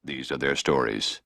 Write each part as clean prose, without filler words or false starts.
These are their stories.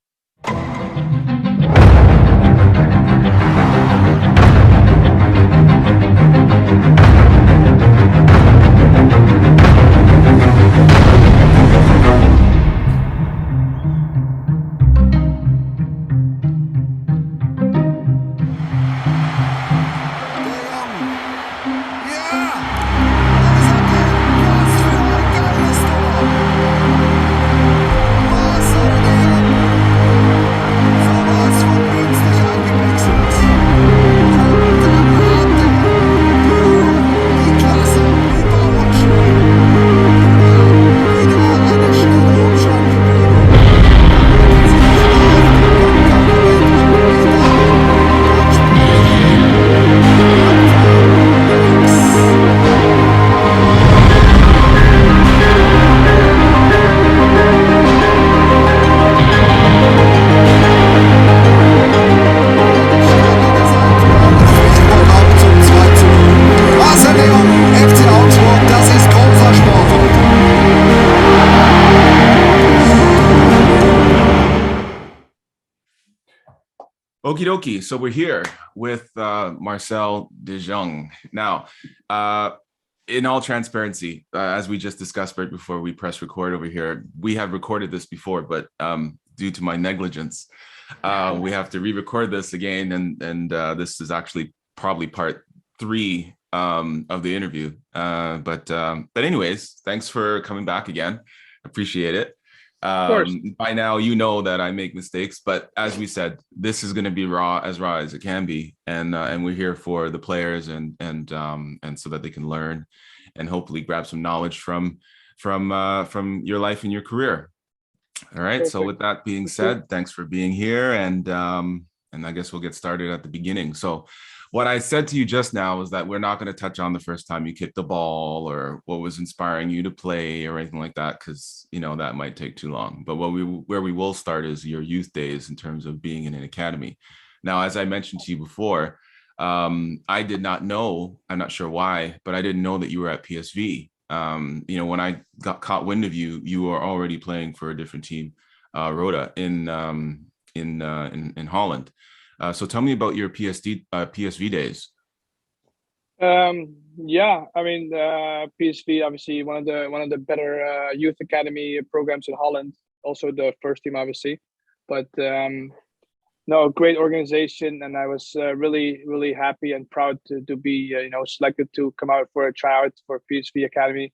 Okie dokie. So we're here with Marcel De Jong. Now, in all transparency, as we just discussed right before we press record over here, we have recorded this before, but due to my negligence, we have to re-record this again. And this is actually probably part 3 of the interview. But anyways, thanks for coming back again. Appreciate it. By now, you know that I make mistakes, but as we said, this is going to be raw as it can be, and we're here for the players and so that they can learn and hopefully grab some knowledge from your life and your career. All right. Perfect. So with that being said, thanks for being here, and I guess we'll get started at the beginning. So what I said to you just now was that we're not going to touch on the first time you kicked the ball or what was inspiring you to play or anything like that, because, you know, that might take too long. But where we will start is your youth days in terms of being in an academy. Now, as I mentioned to you before, I did not know, I'm not sure why, but I didn't know that you were at PSV. You know, when I got caught wind of you, you were already playing for a different team, Roda, in Holland. So tell me about your PSV days. Yeah, I mean, PSV obviously one of the better youth academy programs in Holland. Also the first team, obviously, but no, great organization, and I was really happy and proud to be you know, selected to come out for a tryout for PSV academy.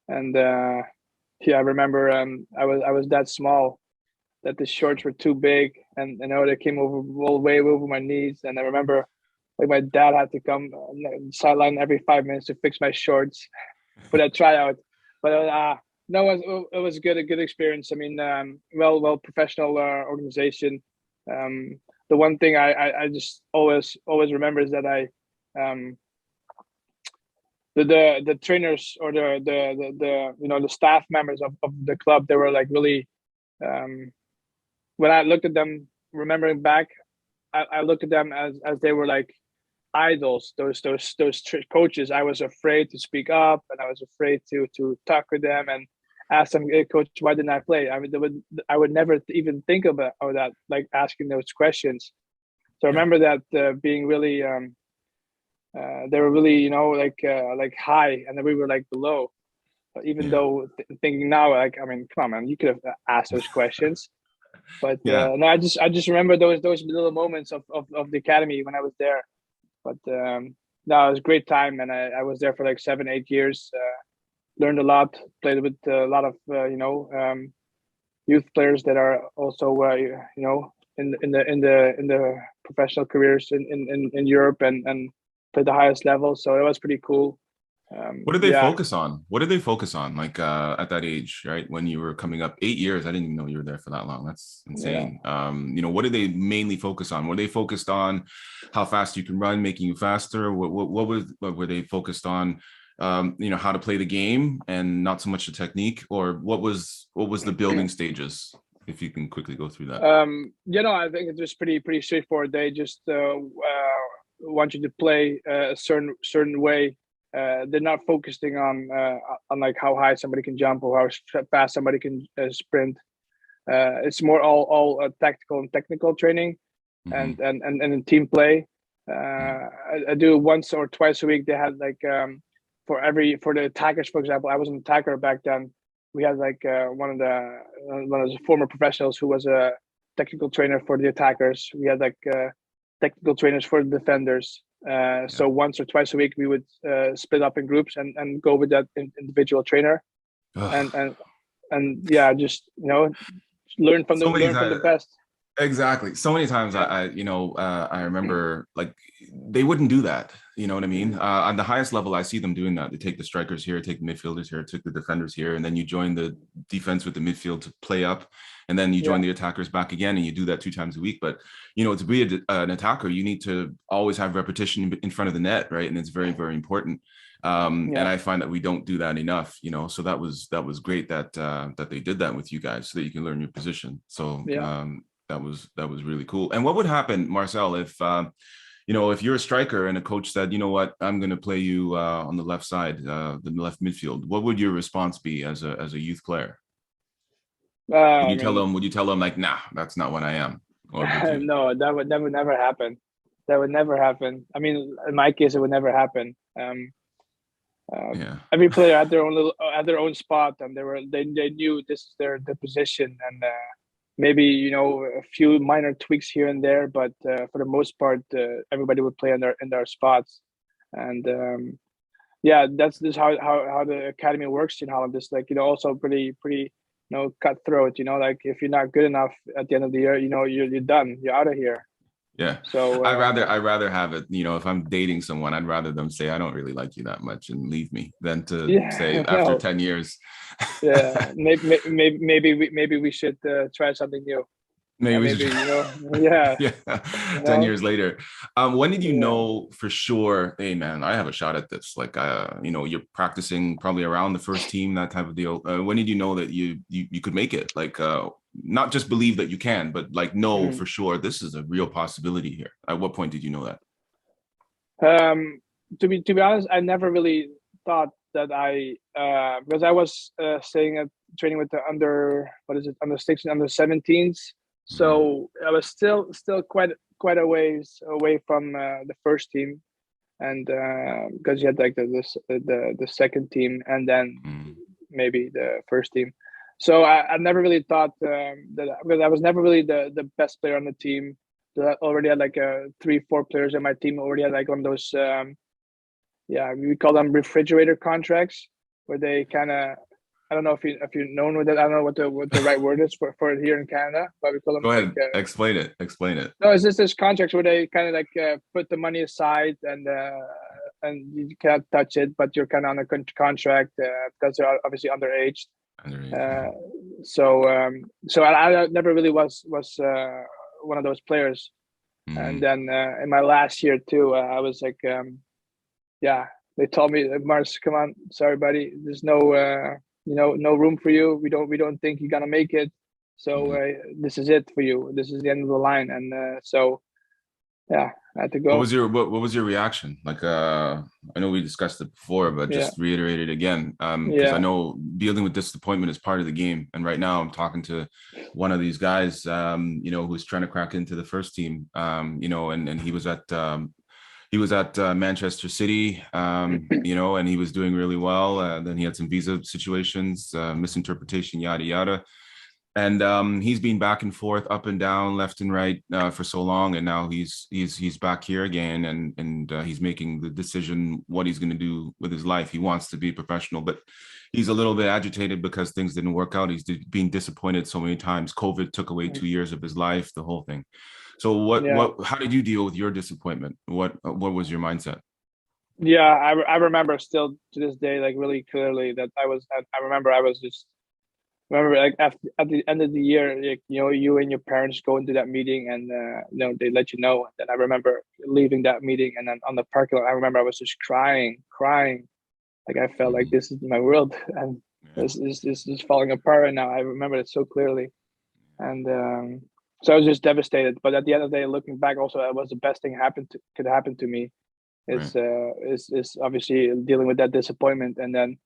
And yeah, I remember I was that small that the shorts were too big, and I know they came over way over my knees. And I remember like my dad had to come sideline every 5 minutes to fix my shorts for that tryout. But no, it was a good experience. I mean, well professional organization. The one thing I just always remember is that the trainers or the you know, the staff members of the club, they were like really when I looked at them, remembering back, I looked at them as they were like idols. Those coaches. I was afraid to speak up, and I was afraid to talk with them and ask them, hey, coach, why didn't I play? I mean, I would never even think about that, like asking those questions. So I remember that being really, they were really, you know, like high, and then we were like below. Even though thinking now, like, I mean, come on, man, you could have asked those questions. But no, I just remember those little moments of the academy when I was there. But no, it was a great time, and I was there for like 7-8 years. Learned a lot, played with a lot of you know, youth players that are also you know, in the professional careers in Europe, and played the highest level. So it was pretty cool. What did they focus on? What did they focus on? Like at that age, right? When you were coming up, 8 years, I didn't even know you were there for that long. That's insane. Yeah. You know, what did they mainly focus on? Were they focused on how fast you can run, making you faster? What were they focused on? You know, how to play the game and not so much the technique, or what was the building stages? If you can quickly go through that. You know, I think it was pretty straightforward. They just want you to play a certain way. They're not focusing on like how high somebody can jump or how fast somebody can sprint. It's more all tactical and technical training, Mm-hmm. and team play. I do once or twice a week. They had like for the attackers, for example. I was an attacker back then. We had like one of the former professionals who was a technical trainer for the attackers. We had like technical trainers for the defenders. So once or twice a week, we would split up in groups and go with that individual trainer, Ugh. and yeah, just learn from So many the times. best. Exactly. So many times Yeah, I remember like they wouldn't do that. You know what I mean? On the highest level, I see them doing that. They take the strikers here, take the midfielders here, take the defenders here, and then you join the defense with the midfield to play up, and then you join yeah, the attackers back again, and you do that 2 times a week. But to be an attacker, you need to always have repetition in front of the net, right? And it's very, very important. And yeah, I find that we don't do that enough. So that was great that that they did that with you guys, so that you can learn your position. So yeah. that was really cool. And what would happen, Marcel, if if you're a striker and a coach said, you know what, I'm going to play you on the left side, the left midfield? What would your response be as a youth player? I mean, Would you tell them like, nah, that's not what I am? Or would you? no, that would never happen. That would never happen. I mean, in my case, it would never happen. Yeah. Every player had their own had their own spot, and they knew this is their position, and maybe a few minor tweaks here and there, but for the most part, everybody would play in their spots, and yeah, that's just how the academy works in Holland. It's like also pretty cutthroat. Like if you're not good enough at the end of the year, you're done. You're out of here. Yeah. So I'd rather have it, if I'm dating someone, I'd rather them say, I don't really like you that much and leave me than to say yeah, after 10 years. yeah. Maybe we should try something new. Maybe we Maybe should. yeah, Yeah. you 10 know, years later. When did you yeah. know for sure, hey man, I have a shot at this? Like you're practicing probably around the first team, that type of deal. When did you know that you could make it? Like not just believe that you can, but like know Mhm. for sure this is a real possibility here. At what point did you know that? To be honest, I never really thought that I because I was staying at training with the under 16, under 17s. Mhm. So I was still quite a ways away from the first team, and because you had like the second team and then Mhm. maybe the first team. So I never really thought that, because I was never really the best player on the team. I already had like 3-4 players in my team already had like one of those yeah, we call them refrigerator contracts, where they kind of, I don't know if you're known with it. I don't know what the right word is for it here in Canada, but we call them Go like ahead, explain it. Explain it. no, it's just this contracts where they kind of like put the money aside, and you can't touch it, but you're kind of on a contract because they're obviously underage. Underage, yeah. Uh, so I never really was one of those players. And Mhm. then in my last year too, I was like, yeah, they told me, Mars, come on, sorry, buddy, there's no, no room for you. We don't think you're gonna make it. So Mhm. this is it for you. This is the end of the line. And so yeah, I had to What go. was your reaction? Like I know we discussed it before, but Yeah, just reiterate it again. Because I yeah, know dealing with disappointment is part of the game. And right now I'm talking to one of these guys, who's trying to crack into the first team. And he was at Manchester City, and he was doing really well. Then he had some visa situations, misinterpretation, yada yada. And he's been back and forth, up and down, left and right for so long, and now he's back here again, and he's making the decision what he's going to do with his life. He wants to be professional, but he's a little bit agitated because things didn't work out. He's being disappointed so many times. COVID took away 2 years of his life, the whole thing. So yeah, how did you deal with your disappointment? What was your mindset? yeah. I remember still to this day, like really clearly, that I remember I was just remember like at the end of the year, like, you and your parents go into that meeting, and they let you know. And I remember leaving that meeting, and then on the parking lot, I remember I was just crying. Like I felt like Mhm. this is my world, and Yeah. this is falling apart right now. I remember it so clearly, and so I was just devastated. But at the end of the day, looking back, also that was the best thing could happen to me. Right. Is obviously dealing with that disappointment, and then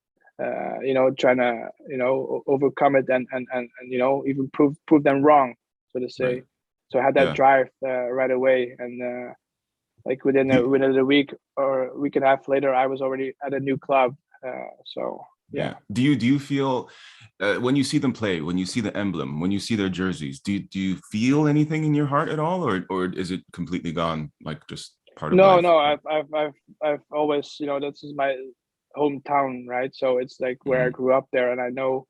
trying to overcome it and even prove them wrong, so to say. Right. So I had that Yeah. drive right away, and like within You, a week or a week and a half later, I was already at a new club. So yeah. yeah. Do you feel when you see them play, when you see the emblem, when you see their jerseys, do you feel anything in your heart at all, or is it completely gone, like just part of No, life? no, I've always, this is my hometown, right? So it's like where I Mhm. grew up there, and I know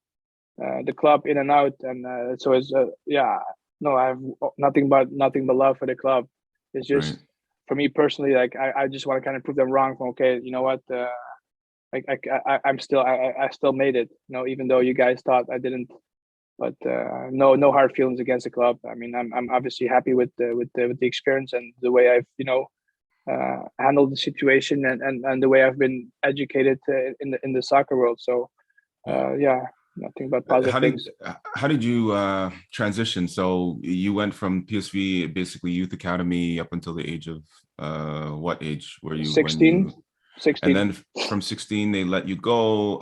the club in and out, and so it's yeah. No, I have nothing but love for the club. It's Right. just for me personally, like I just want to kind of prove them wrong. Okay, you know what? I'm still I still made it. Even though you guys thought I didn't, but no hard feelings against the club. I mean, I'm obviously happy with the experience and the way I've handled the situation, and the way I've been educated in the soccer world. So Yeah. yeah, nothing but positive How did things. how did you transition? So you went from PSV, basically youth academy, up until the age of what age were you when 16, you? And 16. then from 16 they let you go,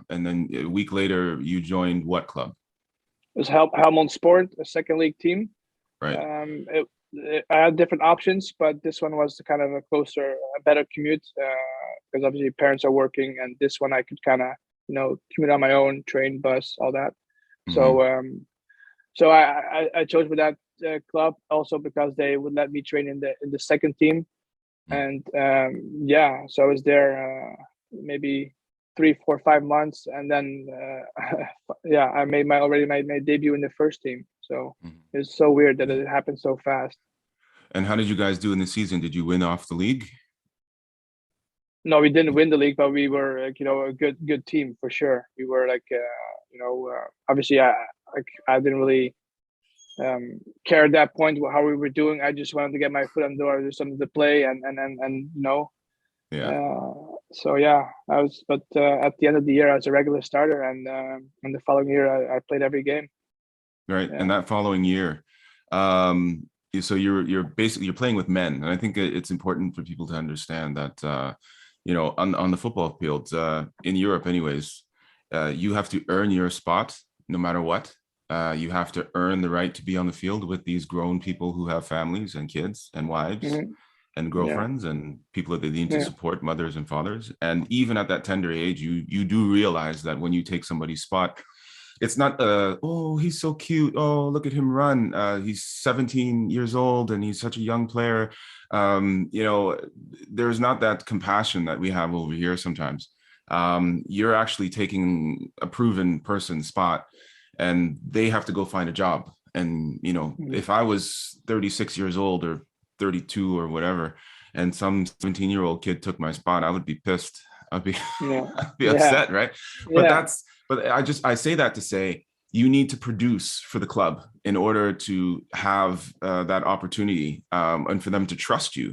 and then a week later you joined what club? It was Helmond Sport, a second league team. Right. I had different options, but this one was kind of a better commute, because obviously parents are working, and this one I could kind of commute on my own, train, bus, all that. Mm-hmm. So I chose with that club also because they would let me train in the second team, and yeah, so I was there maybe 3, 4, 5 months, and then yeah, I made my debut in the first team. So Mm-hmm. it's so weird that Yeah. it happened so fast. And how did you guys do in the season? Did you win off the league? No, we didn't win the league, but we were like, a good team for sure. We were like obviously I didn't really care at that point how we were doing. I just wanted to get my foot on the door, do something to play, and Yeah. so yeah, I was. But at the end of the year, I was a regular starter, and the following year, I played every game. Right. And Yeah. that following year, um, so you're basically you're playing with men, and I think it's important for people to understand that on the football field in Europe, anyways, you have to earn your spot no matter what. You have to earn the right to be on the field with these grown people who have families and kids and wives Hmm. and Yeah. girlfriends and people that they need to Yeah. support, mothers and fathers. And even at that tender age, you do realize that when you take somebody's spot, it's not oh, he's so cute, oh, look at him run, he's 17 years old and he's such a young player. There's not that compassion that we have over here sometimes. You're actually taking a proven person's spot, and they have to go find a job. And Mhm. if I was 36 years old or 32 or whatever, and some 17-year-old kid took my spot, I would be pissed. I'd be Yeah. I'd be Yeah. upset, right? But Yeah. that's but I say that to say you need to produce for the club in order to have that opportunity, and for them to trust you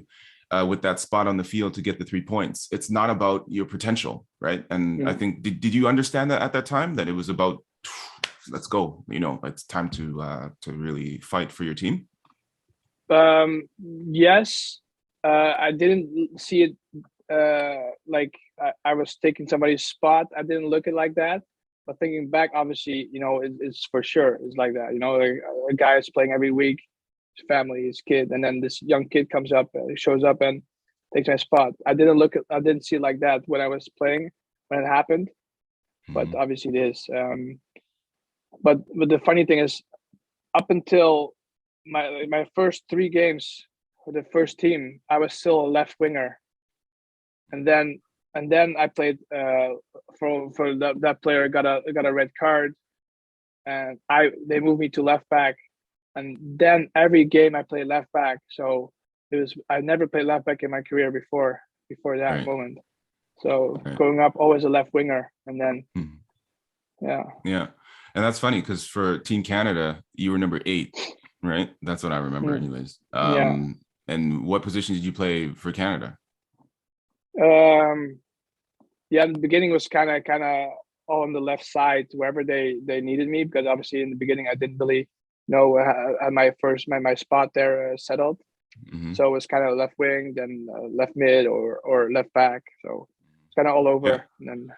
with that spot on the field to get the 3 points. It's not about your potential, right? And I Mhm. think did you understand that at that time, that it was about let's go, it's time to really fight for your team? Yes, I didn't see it like I was taking somebody's spot. I didn't look it like that. But thinking back, obviously, it's for sure. It's like that. Like a guy is playing every week, his family, his kid, and then this young kid comes up, shows up, and takes my spot. I didn't see it like that when I was playing when it happened. But Mm-hmm. obviously, it is. But the funny thing is, up until my first 3 games for the first team, I was still a left winger, and then I played for that player got a red card, and they moved me to left back, and then every game I played left back. So I never played left back in my career before that Right. moment. So Right. growing up, always a left winger, and then Mm-hmm. yeah, Yeah. And that's funny because for Team Canada, you were number 8, right? That's what I remember, mm, anyways. yeah. And what position did you play for Canada? Um, yeah, in the beginning was kind of all on the left side wherever they needed me, because obviously in the beginning I didn't really know had my spot there settled. Hmm. So it was kind of left wing, then left mid or left back. So it's kind of all Yeah. over. And then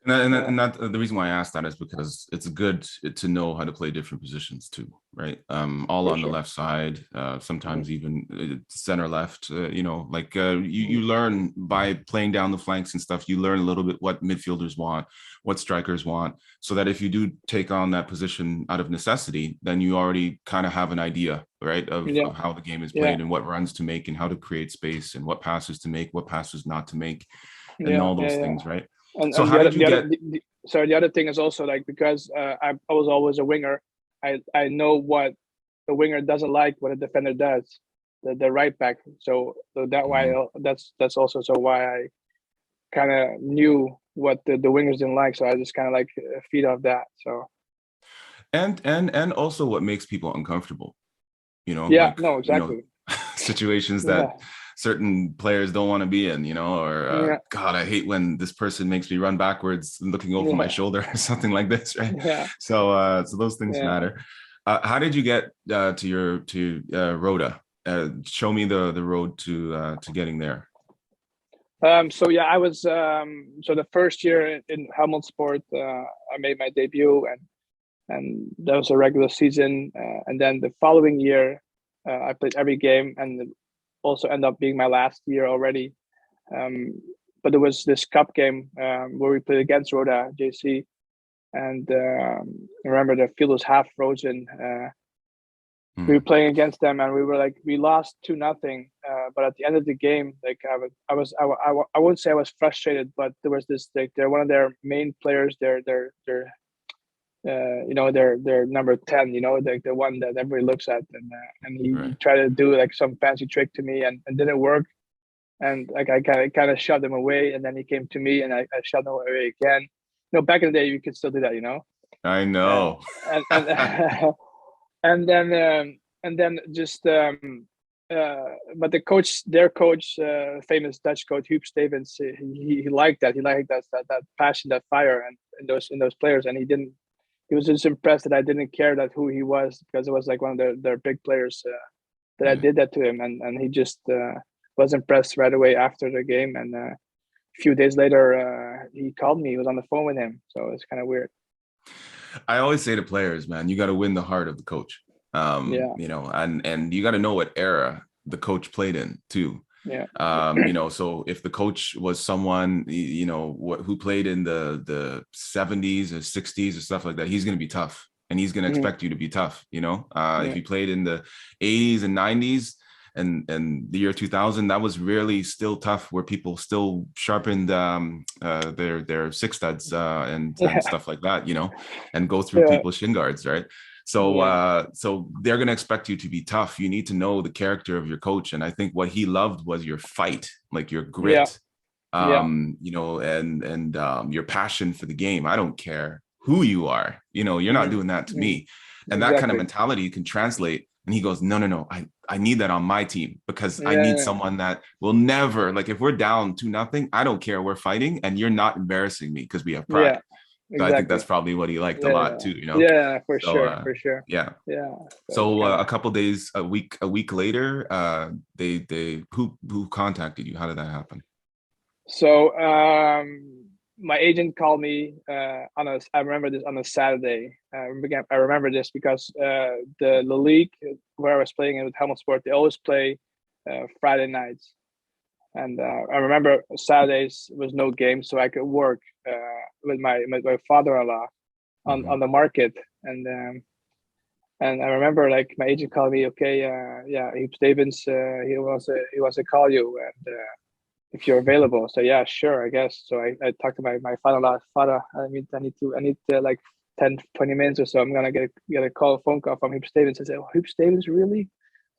And that the reason why I asked that is because it's good to know how to play different positions too, right? All for on the sure. left side, Mhm. sometimes even center left. You Mhm. learn by playing down the flanks and stuff. You learn a little bit what midfielders want, what strikers want, so that if you do take on that position out of necessity, then you already kind of have an idea, right, Yeah, of how the game is yeah, played and what runs to make and how to create space and what passes to make, what passes not to make, and yeah, all yeah, those yeah. things, right? And So and how the other did you the other get? sorry, the other thing is also like, because I was always a winger. I know what the winger doesn't like, what a defender does, the right back. So that why Mhm. that's also so why I kind of knew what the wingers didn't like. So I just kind of like feed off that. So And also what makes people uncomfortable, yeah, no, exactly. situations that Yeah, certain players don't want to be in, or yeah, God, I hate when this person makes me run backwards looking over my yeah, shoulder or something like this, right? yeah, So those things yeah. matter. How did you get to Rhoda? Show me the road to getting there. So yeah, I was so the first year in Helmond Sport, I made my debut, and that was a regular season. And then the following year, I played every game, and it also ended up being my last year already. Um, but there was this cup game where we played against Roda JC, and I remember the field was half frozen. We were Hmm. playing against them, and we lost 2-0. But at the end of the game, like I wouldn't say I was frustrated, but there was this, like, they're one of their main players. They're number 10, like the one that everybody looks at, and he Right. tried to do like some fancy trick to me, and didn't work. And like I kind of shoved him away, and then he came to me, and I shoved him away again. Back in the day, you could still do that, I uh, know. and and then just but their coach, famous Dutch coach Huub Stevens, he liked that. He liked that passion, that fire, and in those players. And he was just impressed that I didn't care that who he was, because it was like one of their big players, that I Yeah. did that to him. And he just was impressed right away after the game. And a few days later, he called me. He was on the phone with him, so it's kind of weird. I always say to players, man, you got to win the heart of the coach. Yeah, And you got to know what era the coach played in too. yeah, So if the coach was someone, who played in the 70s or 60s or stuff like that, he's going to be tough, and he's going to Mhm. expect you to be tough. If Yeah, you played in the 80s and 90s and the year 2000, that was really still tough, where people still sharpened their six studs and yeah, stuff like that, and go through yeah, people's shin guards, right? So yeah, so they're going to expect you to be tough. You need to know the character of your coach, and I think what he loved was your fight, like your yeah, grit, yeah. and your passion for the game. I don't care who you are. You're not Mhm, doing that to mhm. me. And that kind of Exactly. mentality can translate. And he goes, no, no, no. I need that on my team, because I need Yeah, someone that will never, like, if we're down 2-0, I don't care. We're fighting, and you're not embarrassing me because we have yeah, pride. So I think that's exactly. probably what he liked a lot Yeah, too. yeah, for So sure, for sure. yeah. Yeah, so it's So kind of. a couple days, a week later, they who contacted you? How did that happen? So my agent called me I remember this, on a Saturday. I remember this because the league where I was playing in with Helmut Sport, they always play Friday nights. And I remember Saturdays was no game, so I could work with my father-in-law on Mhm. the market. And I remember, like, my agent called me. Okay, yeah, Heaps Stevens, he wants to call you, and if you're available. So yeah, sure, I guess. So I talked to my father-in-law. Father, I need like 10-20 minutes or so. I'm gonna get a phone call from Heaps Stevens. I said, oh, Heaps Stevens, really?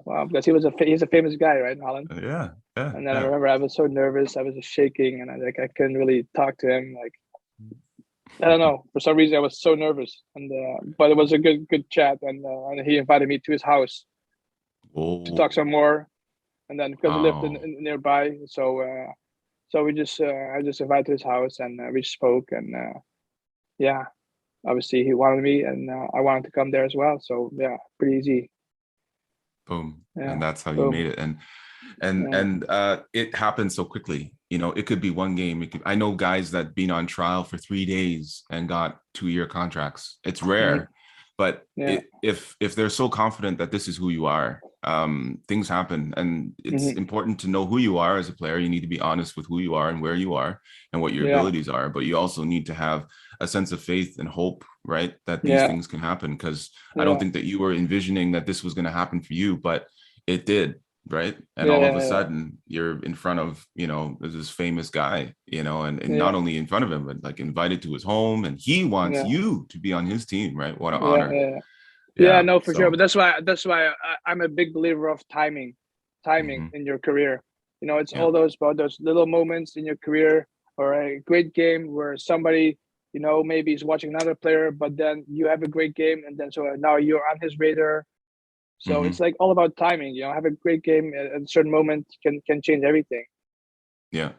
Wow, because he's a famous guy, right, in Holland. Yeah, yeah, And then I yeah. remember I was so nervous, I was just shaking, and I couldn't really talk to him. Like, I don't know, for some reason I was so nervous, and but it was a good chat, and he invited me to his house to talk Oh, some more. And then because he lived wow. in nearby, so we just I just invited to his house, and we spoke. And yeah, obviously he wanted me, and I wanted to come there as well. So yeah, pretty easy. Boom. Yeah, And that's how you boom. made it. And Yeah, it happened so quickly. You know, it could be one game. I know guys that been on trial for 3 days and got 2-year contracts. It's rare, but Yeah. if they're so confident that this is who you are, things happen, and it's important to know who you are as a player. You need to be honest with who you are and where you are and what your abilities are, but you also need to have a sense of faith and hope, right, that these things can happen, because I don't think that you were envisioning that this was going to happen for you, but it did, right? And all of a sudden you're in front of, you know, this famous guy, you know, and not only in front of him, but like invited to his home, and he wants you to be on his team, right? What an honor. No, for sure. So But that's why I'm a big believer of timing in your career. You know, it's all those about those little moments in your career, or a great game where somebody, you know, maybe is watching another player, but then you have a great game, and then so now you're on his radar. So it's like all about timing. You know, have a great game at a certain moment can change everything. Yeah.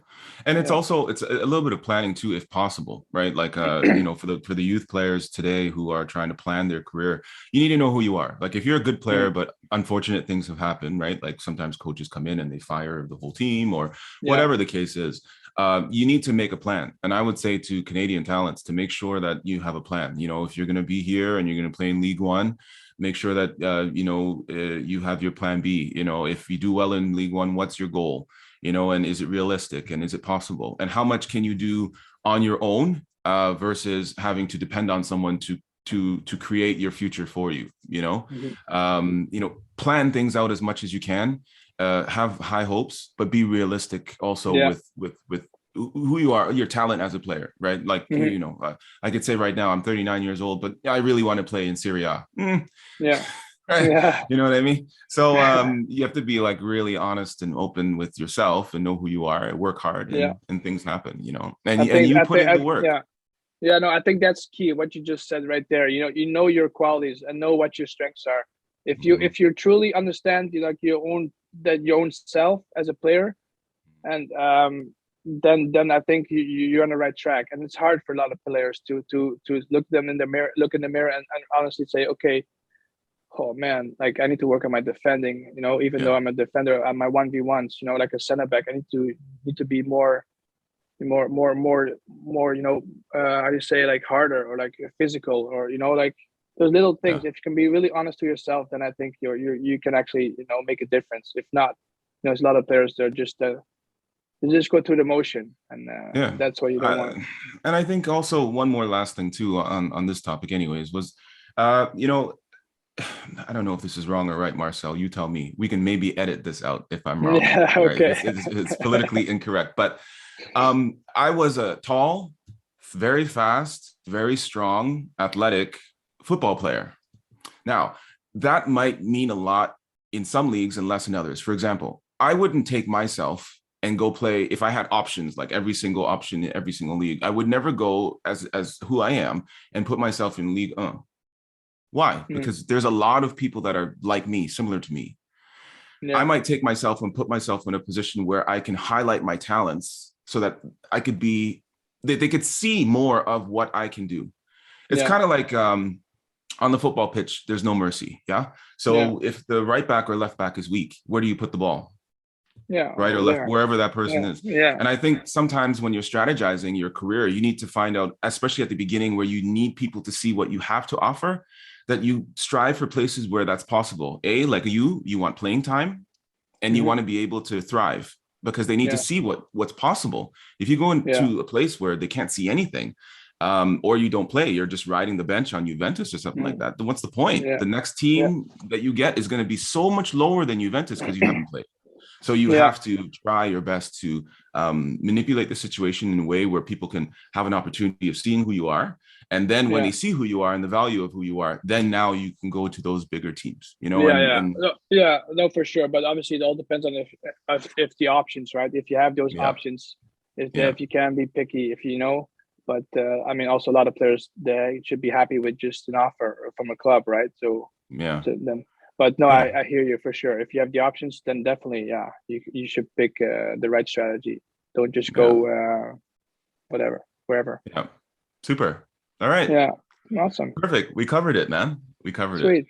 And it's also, it's a little bit of planning too, if possible, right? Like, you know, for the youth players today who are trying to plan their career, you need to know who you are. Like, if you're a good player, but unfortunate things have happened, right? Like sometimes coaches come in and they fire the whole team, or whatever the case is. You need to make a plan. And I would say to Canadian talents to make sure that you have a plan. You know, if you're going to be here and you're going to play in League One, make sure that, you know, you have your plan B. You know, if you do well in League One, what's your goal? You know, and is it realistic, and is it possible, and how much can you do on your own versus having to depend on someone to create your future for you? You know, you know, plan things out as much as you can, have high hopes, but be realistic also with who you are, your talent as a player, right? Like, you know, I could say right now I'm 39 years old, but I really want to play in Serie A. Right? You know what I mean? So you have to be like really honest and open with yourself and know who you are, and work hard, and things happen, you know, and you put in the work. No, I think that's key, what you just said right there. You know your qualities and know what your strengths are. If you truly understand like your own self as a player, and then I think you're on the right track. And it's hard for a lot of players to look in the mirror and honestly say, okay, oh man, like I need to work on my defending, you know, even though I'm a defender on my 1v1s, you know, like a center back, I need to be more, you know, how do you say, like harder, or like physical, or, you know, like those little things. If you can be really honest to yourself, then I think you can actually, you know, make a difference. If not, you know, there's a lot of players that are just they just go through the motion, and that's what you don't want. And I think also one more last thing too on this topic anyways was, you know, I don't know if this is wrong or right, Marcel. You tell me. We can maybe edit this out if I'm wrong. Yeah, okay. Right? It's politically incorrect. But I was a tall, very fast, very strong, athletic football player. Now, that might mean a lot in some leagues and less in others. For example, I wouldn't take myself and go play if I had options, like every single option in every single league. I would never go as who I am and put myself in League 1. Why? Because there's a lot of people that are like me, similar to me. I might take myself and put myself in a position where I can highlight my talents so that I could be, they could see more of what I can do. It's kind of like on the football pitch, there's no mercy. Yeah. So if the right back or left back is weak, where do you put the ball? Right or left, wherever that person is. And I think sometimes when you're strategizing your career, you need to find out, especially at the beginning, where you need people to see what you have to offer, that you strive for places where that's possible. Like you want playing time, and you want to be able to thrive, because they need to see what's possible. If you go into a place where they can't see anything, or you don't play, you're just riding the bench on Juventus or something like that, then what's the point? The next team that you get is going to be so much lower than Juventus because you haven't played. So you have to try your best to manipulate the situation in a way where people can have an opportunity of seeing who you are. And then when they see who you are and the value of who you are, then now you can go to those bigger teams, you know? No, for sure. But obviously it all depends on if the options, right? If you have those options, if you can be picky, if you know. But I mean, also a lot of players, they should be happy with just an offer from a club, right? So then. But no, I hear you for sure. If you have the options, then definitely, you should pick the right strategy. Don't just go wherever. Yeah, super. All right. Yeah, awesome. Perfect. We covered it, man. We covered it. Sweet.